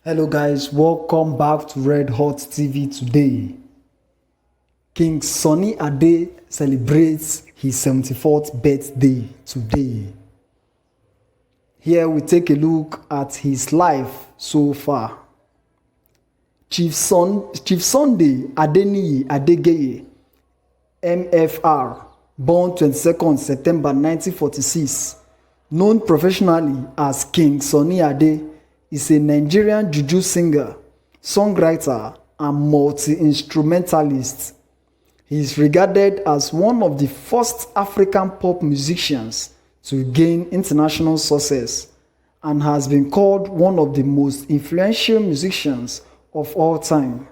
Hello guys, welcome back to Red Hot TV today. King Sunny Adé celebrates his 74th birthday today. Here we take a look at his life so far. Chief Sunday Adeniyi Adegeye MFR, born 22nd September 1946, known professionally as King Sunny Adé, is a Nigerian jùjú singer, songwriter, and multi-instrumentalist. He is regarded as one of the first African pop musicians to gain international success and has been called one of the most influential musicians of all time.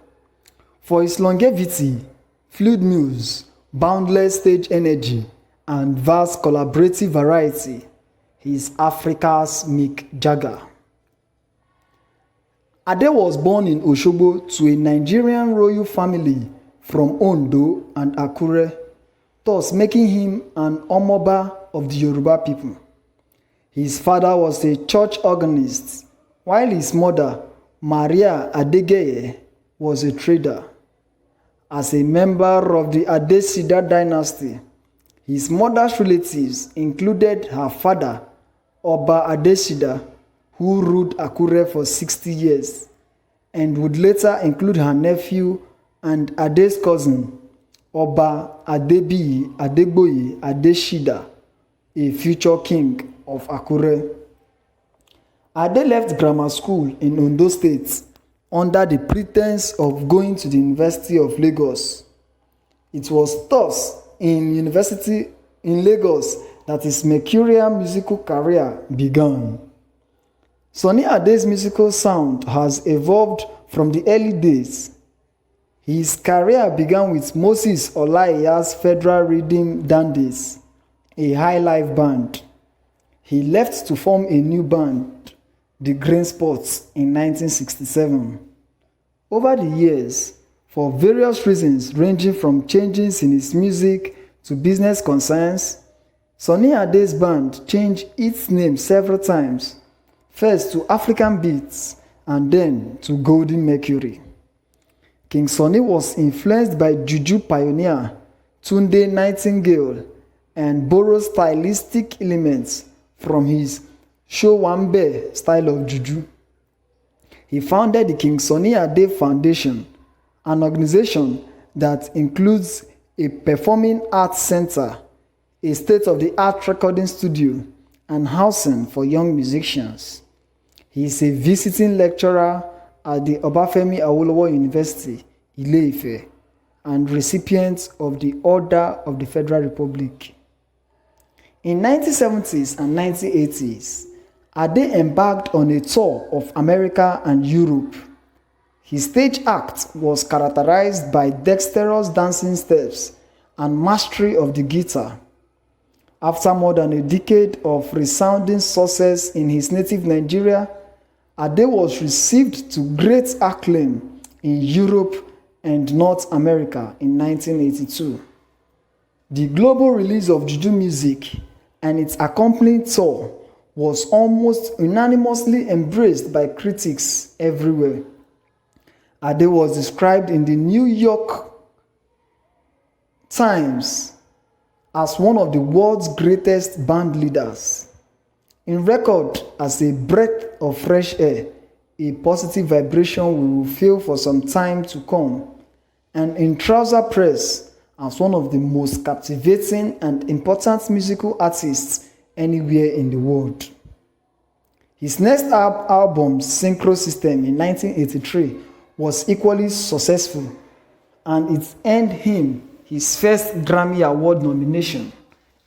For his longevity, fluid muse, boundless stage energy, and vast collaborative variety, he is Africa's Mick Jagger. Adé was born in Osogbo to a Nigerian royal family from Ondo and Akure, thus making him an Omoba of the Yoruba people. His father was a church organist, while his mother, Maria Adegeye, was a trader. As a member of the Adesida dynasty, his mother's relatives included her father, Oba Adesida, who ruled Akure for 60 years, and would later include her nephew and Ade's cousin, Oba Adeniyi Adegeye Adeshida, a future king of Akure. Adé left grammar school in Ondo State under the pretense of going to the University of Lagos. It was thus in University in Lagos that his mercurial musical career began. Sunny Adé's musical sound has evolved from the early days. His career began with Moses Olayiya's Federal Rhythm Dandies, a high-life band. He left to form a new band, the Green Spots, in 1967. Over the years, for various reasons ranging from changes in his music to business concerns, Sunny Adé's band changed its name several times, first to African Beats and then to Golden Mercury. King Sunny was influenced by jùjú pioneer Tunde Nightingale and borrowed stylistic elements from his Showambe style of jùjú. He founded the King Sunny Adé Foundation, an organization that includes a performing arts center, a state-of-the-art recording studio, and housing for young musicians. He is a visiting lecturer at the Obafemi Awolowo University, Ile-Ife, and recipient of the Order of the Federal Republic. In 1970s and 1980s, Adé embarked on a tour of America and Europe. His stage act was characterized by dexterous dancing steps and mastery of the guitar. After more than a decade of resounding success in his native Nigeria, Adé was received to great acclaim in Europe and North America in 1982. The global release of jùjú music and its accompanying tour was almost unanimously embraced by critics everywhere. Adé was described in the New York Times as one of the world's greatest band leaders. In record as a breath of fresh air, a positive vibration we will feel for some time to come, and in Trouser Press as one of the most captivating and important musical artists anywhere in the world. His next album, Synchro System, in 1983, was equally successful, and it earned him his first Grammy Award nomination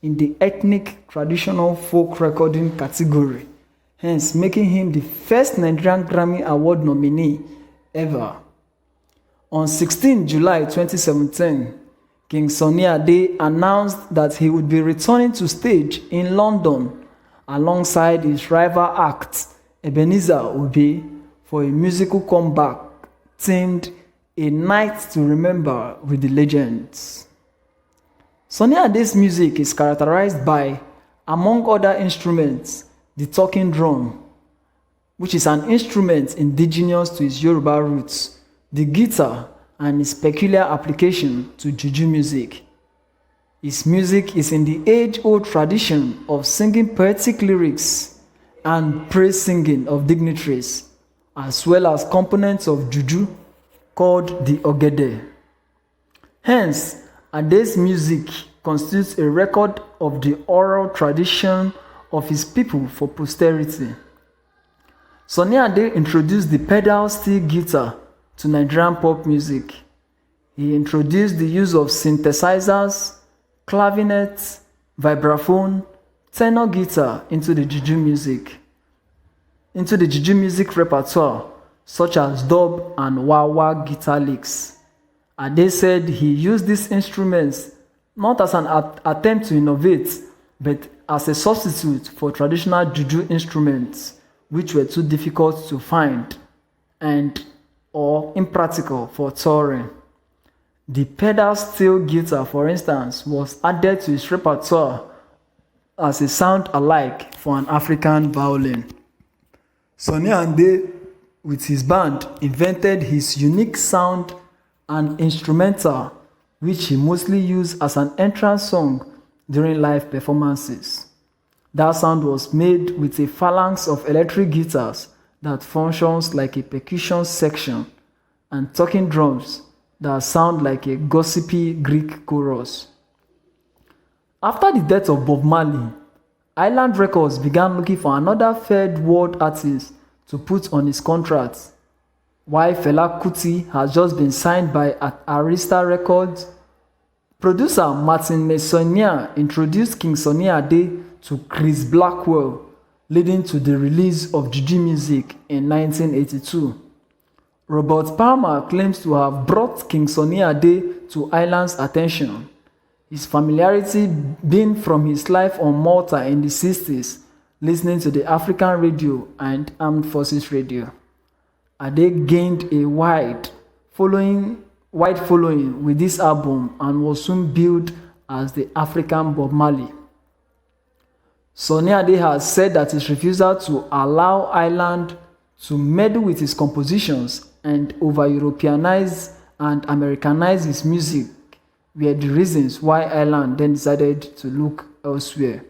in the ethnic traditional folk recording category, hence making him the first Nigerian Grammy Award nominee ever. On 16 July 2017, King Sunny Adé announced that he would be returning to stage in London alongside his rival act, Ebenezer Obey, for a musical comeback themed A Night to Remember with the Legends. Sunny Adé's music is characterized by, among other instruments, the talking drum, which is an instrument indigenous to its Yoruba roots, the guitar, and its peculiar application to jùjú music. His music is in the age-old tradition of singing poetic lyrics and praise singing of dignitaries, as well as components of jùjú called the ogede. Hence, Ade's music constitutes a record of the oral tradition of his people for posterity. Sunny Adé introduced the pedal steel guitar to Nigerian pop music. He introduced the use of synthesizers, clavinets, vibraphone, tenor guitar into the jùjú music repertoire, such as dub and wah-wah guitar licks. Adé said he used these instruments not as an attempt to innovate, but as a substitute for traditional jùjú instruments, which were too difficult to find and or impractical for touring. The pedal steel guitar, for instance, was added to his repertoire as a sound alike for an African violin. Sunny Adé, with his band, invented his unique sound and instrumental, which he mostly used as an entrance song during live performances. That sound was made with a phalanx of electric guitars that functions like a percussion section and talking drums that sound like a gossipy Greek chorus. After the death of Bob Marley, Island Records began looking for another third world artist to put on his contract. While Fela Kuti has just been signed by Arista Records, producer Martin Messonnier introduced King Sunny Adé to Chris Blackwell, leading to the release of jùjú music in 1982. Robert Palmer claims to have brought King Sunny Adé to Island's attention, his familiarity being from his life on Malta in the 60s, listening to the African radio and Armed Forces radio. Adé gained a wide following with this album and was soon billed as the African Bob Marley. Sunny Adé has said that his refusal to allow Island to meddle with his compositions and over-Europeanize and Americanize his music were the reasons why Island then decided to look elsewhere.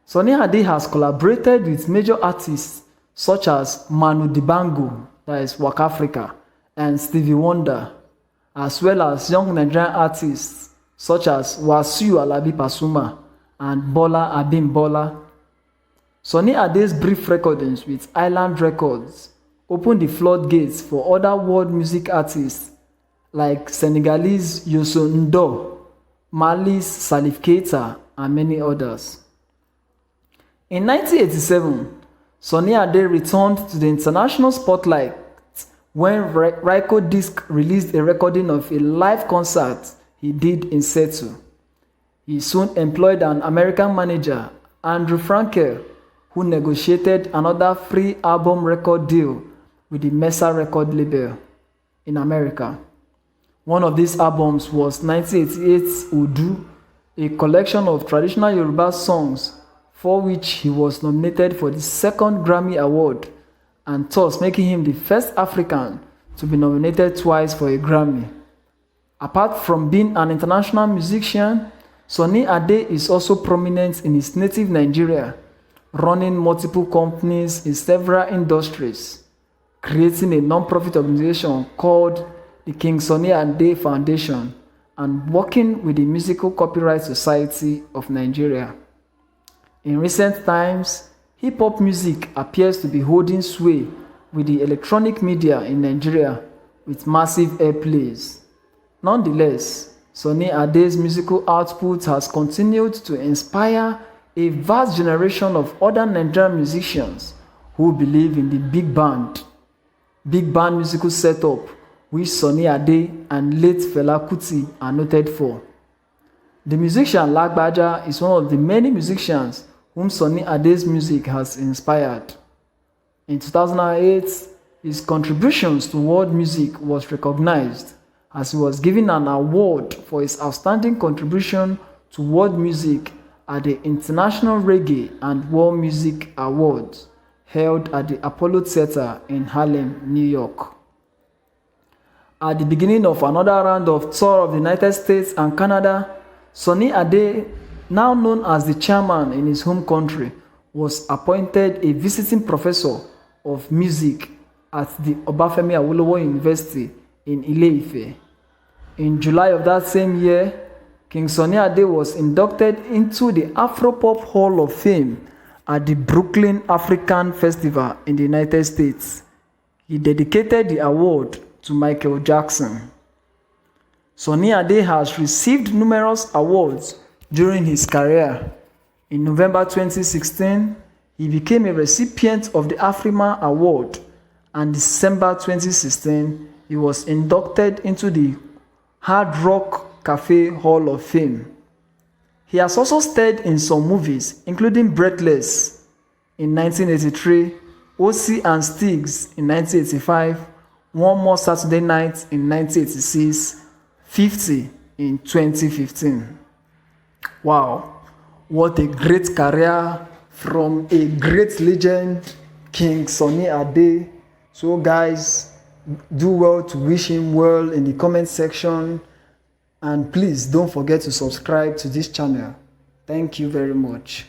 Sunny Adé has collaborated with major artists such as Manu Dibango, that is Waka Africa, and Stevie Wonder, as well as young Nigerian artists such as Wasiu Alabi Pasuma and Bola Abimbola. Sunny Adé's brief recordings with Island Records opened the floodgates for other world music artists like Senegalese Youssou N'Dour, Mali's Salif Keita, and many others. In 1987, Sunny Adé returned to the international spotlight when Ryko Disc released a recording of a live concert he did in Seattle. He soon employed an American manager, Andrew Frankel, who negotiated another free album record deal with the Mesa record label in America. One of these albums was 1988's Odu, a collection of traditional Yoruba songs for which he was nominated for the second Grammy Award and thus making him the first African to be nominated twice for a Grammy. Apart from being an international musician, Sunny Adé is also prominent in his native Nigeria, running multiple companies in several industries, creating a non-profit organization called the King Sunny Adé Foundation, and working with the Musical Copyright Society of Nigeria. In recent times, hip-hop music appears to be holding sway with the electronic media in Nigeria with massive airplays. Nonetheless, Sunny Adé's musical output has continued to inspire a vast generation of other Nigerian musicians who believe in the big band musical setup which Sunny Adé and late Fela Kuti are noted for. The musician Lagbaja is one of the many musicians whom Sunny Adé's music has inspired. In 2008, his contributions to world music was recognized as he was given an award for his outstanding contribution to world music at the International Reggae and World Music Awards held at the Apollo Theater in Harlem, New York. At the beginning of another round of tour of the United States and Canada, Sunny Adé, now known as the chairman in his home country, was appointed a visiting professor of music at the Obafemi Awolowo University in Ile-Ife. In July of that same year, King Sunny Adé was inducted into the Afropop Hall of Fame at the Brooklyn African Festival in the United States. He dedicated the award to Michael Jackson. Sunny Adé has received numerous awards during his career. In November 2016, he became a recipient of the Afrima Award, and December 2016, he was inducted into the Hard Rock Cafe Hall of Fame. He has also starred in some movies, including Breathless in 1983, O.C. and Stigs in 1985, One More Saturday Night in 1986, 50 in 2015. Wow, what a great career from a great legend, King Sunny Adé. So guys, do well to wish him well in the comment section, and please don't forget to subscribe to this channel. Thank you very much.